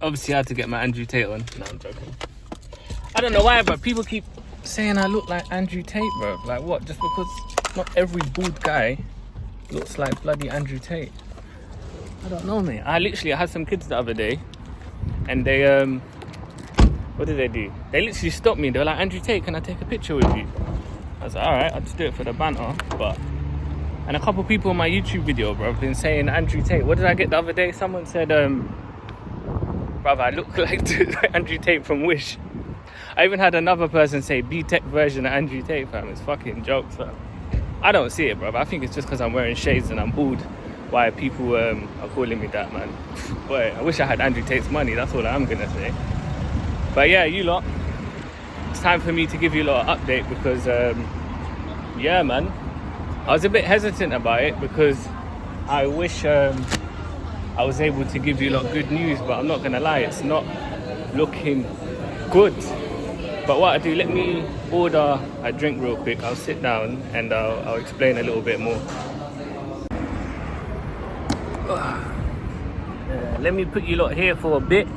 obviously I had to get my Andrew Tate on. No, I'm joking. I don't know why, but people keep saying I look like Andrew Tate, bro. Like what? Just because not every bald guy looks like bloody Andrew Tate. I don't know, mate. I had some kids the other day, and they what did they do? They literally stopped me. They were like, Andrew Tate, can I take a picture with you? I was like, alright, I'll just do it for the banter. And a couple people in my YouTube video, bro, have been saying Andrew Tate. What did I get the other day? Someone said, brother, I look like Andrew Tate from Wish. I even had another person say B-Tech version of Andrew Tate, fam. It's fucking jokes, fam. I don't see it, bro. But I think it's just because I'm wearing shades and I'm bald why people are calling me that, man. Boy, I wish I had Andrew Tate's money. That's all I'm going to say. But yeah, you lot, it's time for me to give you a lot of update because, yeah, man. I was a bit hesitant about it because I wish I was able to give you a lot of good news, but I'm not going to lie, it's not looking good. But what I do, let me order a drink real quick. I'll sit down and I'll explain a little bit more. Let me put you lot here for a bit.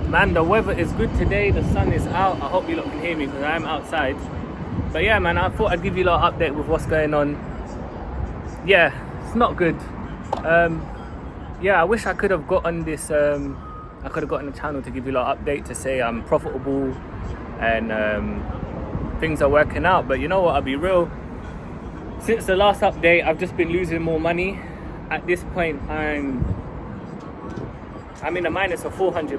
Man, the weather is good today. The sun is out. I hope you lot can hear me because I'm outside. But yeah, man, I thought I'd give you a lot of update with what's going on. Yeah, it's not good. Yeah, I wish I could have got on this. I could have got on the channel to give you a lot of update to say I'm profitable and things are working out. But you know what? I'll be real. Since the last update, I've just been losing more money. At this point, I'm in a minus of £400.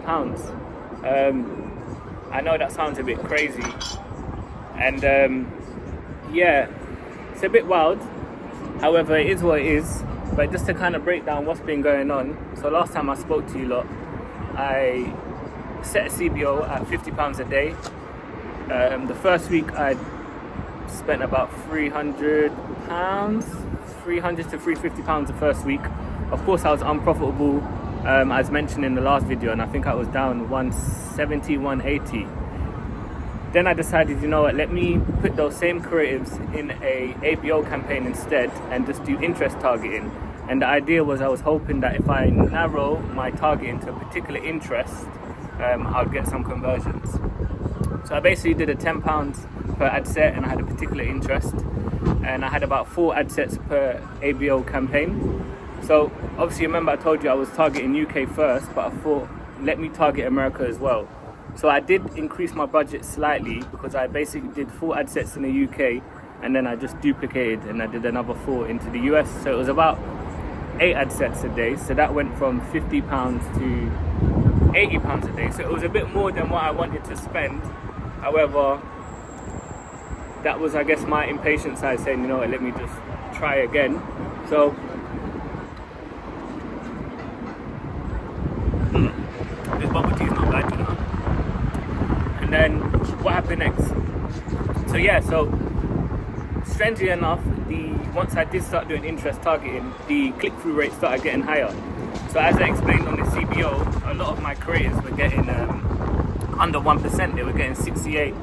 I know that sounds a bit crazy, and yeah, it's a bit wild. However, it is what it is. But just to kind of break down what's been going on. So last time I spoke to you lot, I set a CBO at £50 a day. The first week I spent about £300 to £350 the first week. Of course, I was unprofitable, as mentioned in the last video, and I think I was down 170, 180. Then I decided, you know what, let me put those same creatives in a ABO campaign instead and just do interest targeting. And the idea was I was hoping that if I narrow my targeting to a particular interest, I'll get some conversions. So I basically did a £10 per ad set and I had a particular interest. And I had about 4 ad sets per ABO campaign. So obviously remember I told you I was targeting UK first, but I thought let me target America as well. So I did increase my budget slightly because I basically did 4 ad sets in the UK and then I just duplicated and I did another 4 into the US. So it was about 8 ad sets a day. So that went from £50 to £80 a day. So it was a bit more than what I wanted to spend. However, that was, I guess, my impatient side saying, you know what, let me just try again. So this bubble tea is not bad, you know. And then what happened next? So yeah, so strangely enough, once I did start doing interest targeting, the click-through rate started getting higher. So as I explained on the CBO, a lot of my creators were getting under 1%. They were getting 0.68%,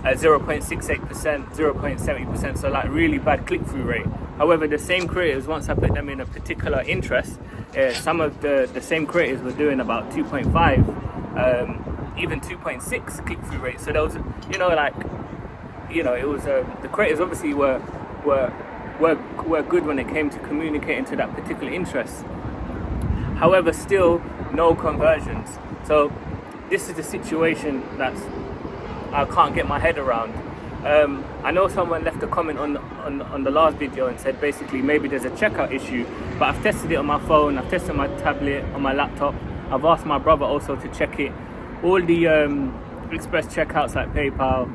0.70%, so like really bad click-through rate. However, the same creators, once I put them in a particular interest, some of the same creators were doing about 2.5, even 2.6 click-through rate. So there was, you know, like, you know, it was the creators obviously were good when it came to communicating to that particular interest. However, still no conversions. So this is the situation that I can't get my head around. I know someone left a comment on the last video and said basically maybe there's a checkout issue, but I've tested it on my phone, I've tested my tablet, on my laptop. I've asked my brother also to check it. All the express checkouts like PayPal,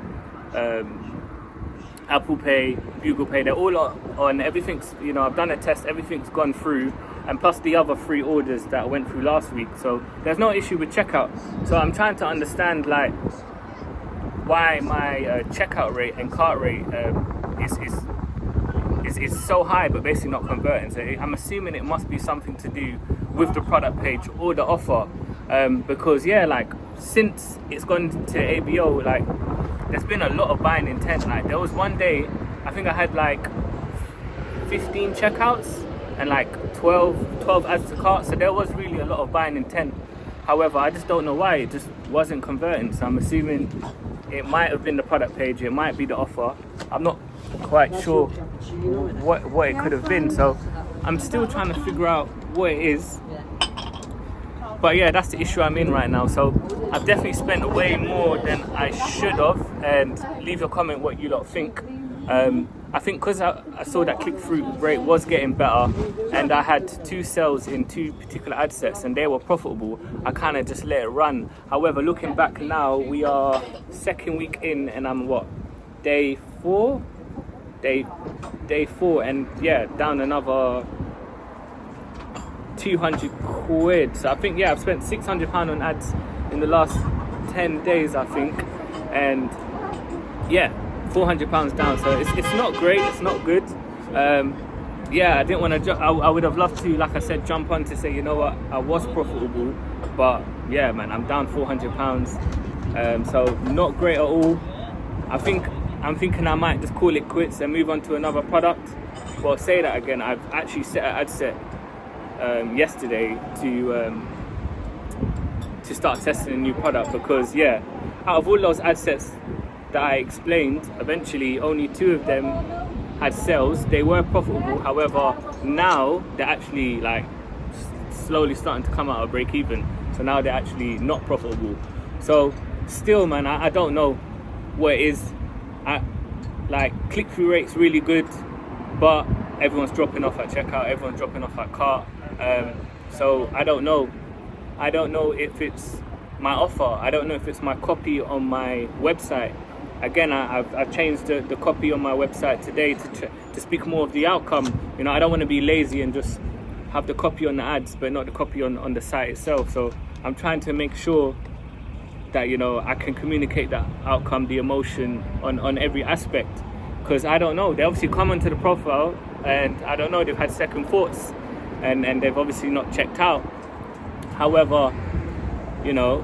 Apple Pay, Google Pay, they're all on. Everything's, you know, I've done a test, everything's gone through, and plus the other 3 orders that I went through last week. So there's no issue with checkout. So I'm trying to understand like why my checkout rate and cart rate is so high but basically not converting. So I'm assuming it must be something to do with the product page or the offer, because yeah, like since it's gone to ABO, like there's been a lot of buying intent. Like there was one day I think I had like 15 checkouts and like 12 adds to cart, so there was really a lot of buying intent. However, I just don't know why it just wasn't converting. So I'm assuming it might have been the product page, it might be the offer. I'm not quite sure what it could have been. So I'm still trying to figure out what it is. But yeah, that's the issue I'm in right now. So I've definitely spent way more than I should have. And leave your comment what you lot think. I think because I saw that click-through rate was getting better, and I had 2 sales in 2 particular ad sets and they were profitable, I kind of just let it run. However, looking back now, we are 2nd week in and I'm day 4, and yeah, down another 200 quid. So I think, yeah, I've spent £600 on ads in the last 10 days, I think, and yeah, £400 down. So it's not great, it's not good. Yeah, I didn't want to I would have loved to, like I said, jump on to say, you know what, I was profitable, but yeah, man, I'm down £400. So not great at all. I'm thinking I might just call it quits and move on to another product. Well, I'll say that again, I've actually set an ad set yesterday to start testing a new product, because yeah, out of all those ad sets that I explained, eventually only 2 of them had sales. They were profitable, however now they're actually like slowly starting to come out of break even, so now they're actually not profitable. So still, man, I don't know what it is. Like, click-through rate's really good, but everyone's dropping off at checkout, everyone's dropping off at cart. So I don't know if it's my offer, I don't know if it's my copy on my website. Again, I've changed the copy on my website today to speak more of the outcome. You know, I don't want to be lazy and just have the copy on the ads but not the copy on the site itself. So I'm trying to make sure that, you know, I can communicate that outcome, the emotion on every aspect, because I don't know, they obviously come onto the profile and I don't know, they've had second thoughts and they've obviously not checked out. However, you know,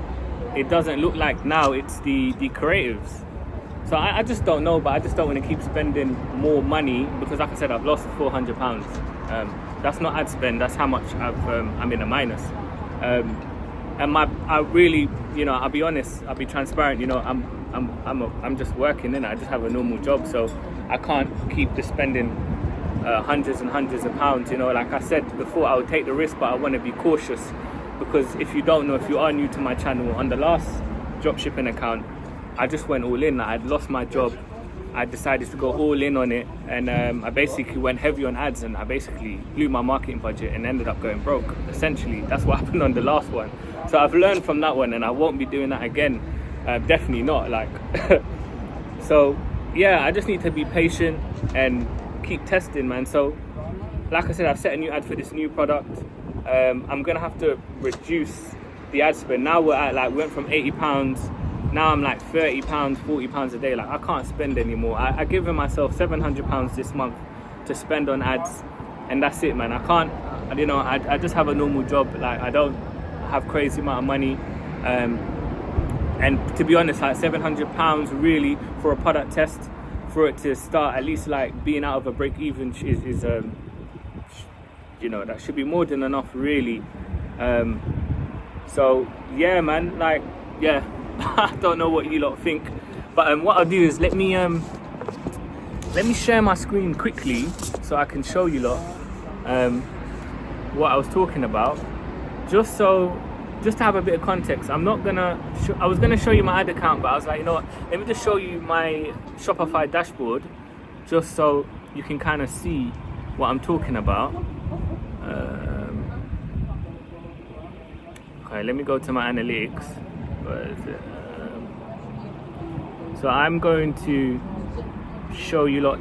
it doesn't look like now it's the creatives. So I just don't know, but I just don't want to keep spending more money, because like I said, I've lost £400. That's not ad spend, that's how much I'm in a minus. And I really, you know, I'll be honest, I'll be transparent, you know, I'm just working, and I just have a normal job, so I can't keep just spending hundreds and hundreds of pounds. You know, like I said before, I would take the risk, but I want to be cautious, because if you don't know, if you are new to my channel, on the last dropshipping account, I just went all in. I'd lost my job, I decided to go all in on it, and I basically went heavy on ads, and I basically blew my marketing budget and ended up going broke. Essentially, that's what happened on the last one. So I've learned from that one, and I won't be doing that again. Definitely not. Like, so yeah, I just need to be patient and keep testing, man. So like I said, I've set a new ad for this new product. I'm gonna have to reduce the ad spend. Now we're at, like, we went from £80, now I'm like £30, £40 a day. Like, I can't spend anymore. I given myself £700 this month to spend on ads, and that's it, man. I can't, you know, I just have a normal job. Like, I don't have crazy amount of money, and to be honest, like, £700 really for a product test, for it to start at least like being out of a break even is you know, that should be more than enough, really. So yeah, man, like, yeah, I don't know what you lot think, but what I'll do is let me share my screen quickly so I can show you lot what I was talking about, just to have a bit of context. I'm not gonna I was gonna show you my ad account, but I was like, you know what, let me just show you my Shopify dashboard, just so you can kind of see what I'm talking about. Okay, let me go to my analytics. Where is it? So I'm going to show you lot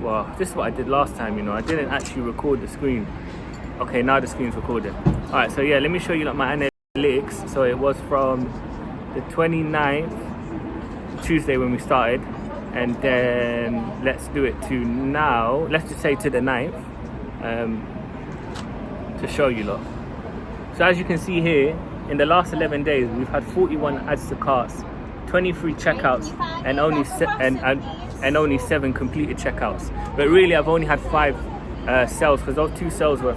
well, this is what I did last time, you know, I didn't actually record the screen. Okay, now the screen's recorded. Alright, so yeah, let me show you like my analytics. So it was from the 29th, Tuesday, when we started, and then let's do it to now, let's just say to the 9th, to show you lot. So as you can see here, in the last 11 days, we've had 41 adds to carts, 23 checkouts, and only 7 completed checkouts. But really, I've only had 5 sales, because those 2 sales were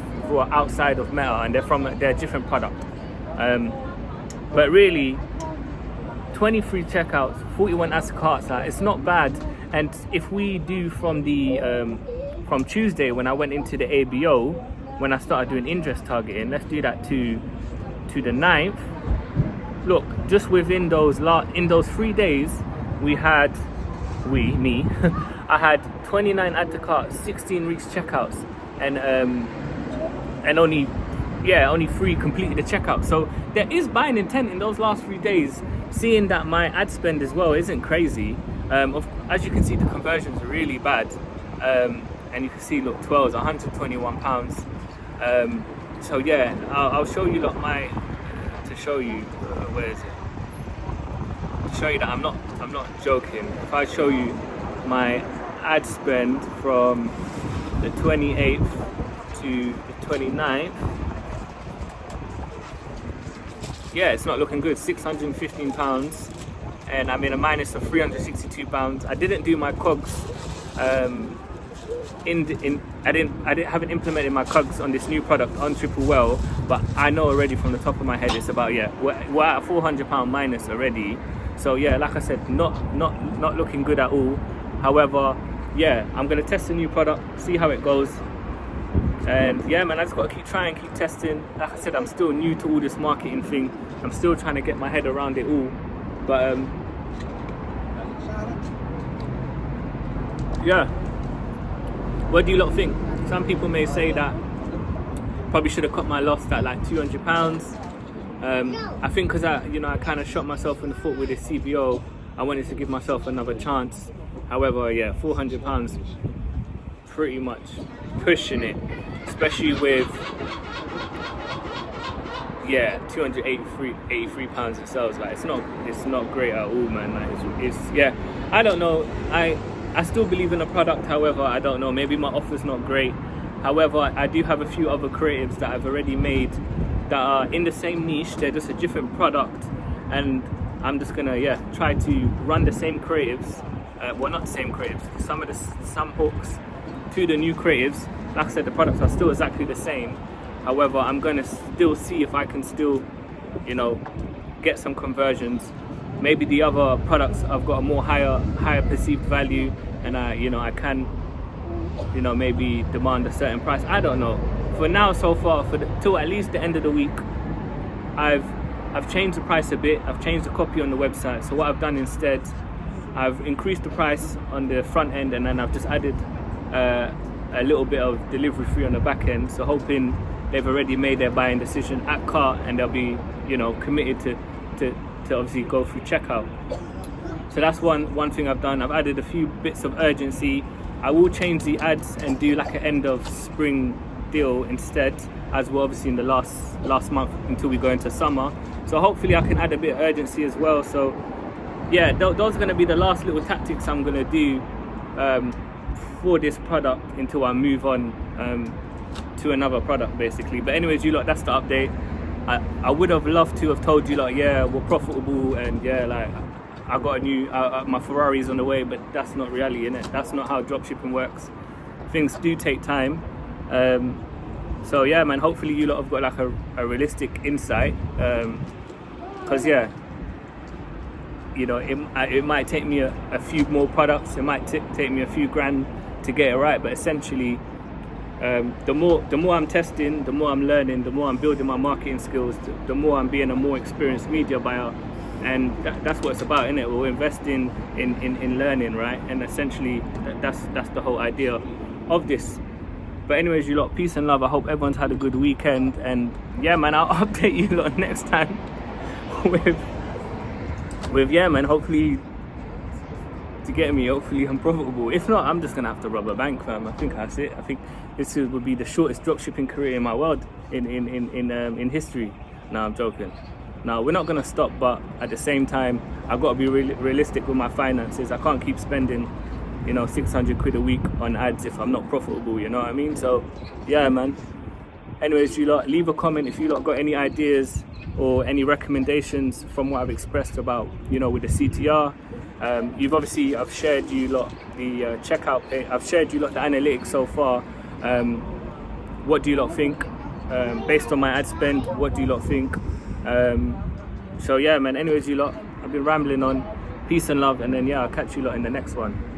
outside of Meta, and they're a different product. But really, 23 checkouts, 41 add to carts, it's not bad. And if we do from Tuesday, when I went into the ABO, when I started doing interest targeting, let's do that to the 9th. Look, just within those 3 days, me, I had 29 add to carts, 16 reached checkouts, and only 3 completed the checkout. So there is buying intent in those last 3 days. Seeing that my ad spend as well isn't crazy. As you can see, the conversions are really bad. And you can see, look, 12 is £121. So yeah, I'll show you to show you where is it? To show you that I'm not joking. If I show you my ad spend from the 28th to the 29th, yeah, it's not looking good. £615, and I'm in a minus of £362. I didn't do my cogs. I haven't implemented my cogs on this new product on Triple Well, but I know already from the top of my head it's about, we're at a £400 minus already. So yeah, like I said, not looking good at all. However, yeah, I'm gonna test a new product, see how it goes. And yeah, man, I just gotta keep trying, keep testing. Like I said, I'm still new to all this marketing thing. I'm still trying to get my head around it all. But yeah, what do you lot think? Some people may say that probably should have cut my loss at like £200. I think because I kind of shot myself in the foot with this CBO. I wanted to give myself another chance. However, yeah, £400, pretty much pushing it, especially with £283 it sells. Like it's not great at all, man. Like it's yeah, I don't know. I still believe in the product. However, I don't know, maybe my offer's not great. However, I do have a few other creatives that I've already made that are in the same niche. They're just a different product, and I'm just gonna try to run the same creatives. Well, not the same creatives. Some hooks to the new creatives. Like I said, the products are still exactly the same. However, I'm gonna still see if I can still, get some conversions. Maybe the other products I've got a more higher perceived value, and I can, maybe demand a certain price. I don't know. For now, so far, till at least the end of the week, I've changed the price a bit. I've changed the copy on the website. So what I've done instead, I've increased the price on the front end, and then I've just added a little bit of delivery fee on the back end. So hoping they've already made their buying decision at cart, and they'll be, committed to obviously go through checkout. So that's one thing I've done. I've added a few bits of urgency. I will change the ads and do like an end of spring deal instead, as we're obviously in the last month until we go into summer. So hopefully I can add a bit of urgency as well. So yeah, those are going to be the last little tactics I'm going to do for this product until I move on to another product basically. But anyways, you lot, that's the update. I would have loved to have told you like, yeah, we're profitable, and yeah, like I got a new my Ferrari's on the way, but that's not reality, innit? That's not how dropshipping works. Things do take time. So yeah, man, hopefully you lot have got like a realistic insight, because yeah, it might take me a few more products, it might take me a few grand to get it right, but essentially the more I'm testing, the more I'm learning, the more I'm building my marketing skills, the more I'm being a more experienced media buyer. And that's what it's about, innit? We're investing in learning, right? And essentially that's the whole idea of this. But anyways, you lot, peace and love. I hope everyone's had a good weekend, and yeah, man, I'll update you lot next time with yeah, man, hopefully to get me, hopefully I'm profitable. If not, I'm just gonna have to rob a bank, fam. I think that's it. I think this would be the shortest dropshipping career in my world in history. No, I'm joking. No, we're not gonna stop, but at the same time, I've got to be realistic with my finances. I can't keep spending 600 quid a week on ads if I'm not profitable, you know what I mean? So yeah, man. Anyways, you lot, leave a comment if you lot got any ideas or any recommendations from what I've expressed about, with the CTR. I've shared you lot the checkout page. I've shared you lot the analytics so far. What do you lot think? Based on my ad spend, what do you lot think? So yeah, man, anyways, you lot, I've been rambling on. Peace and love, and then yeah, I'll catch you lot in the next one.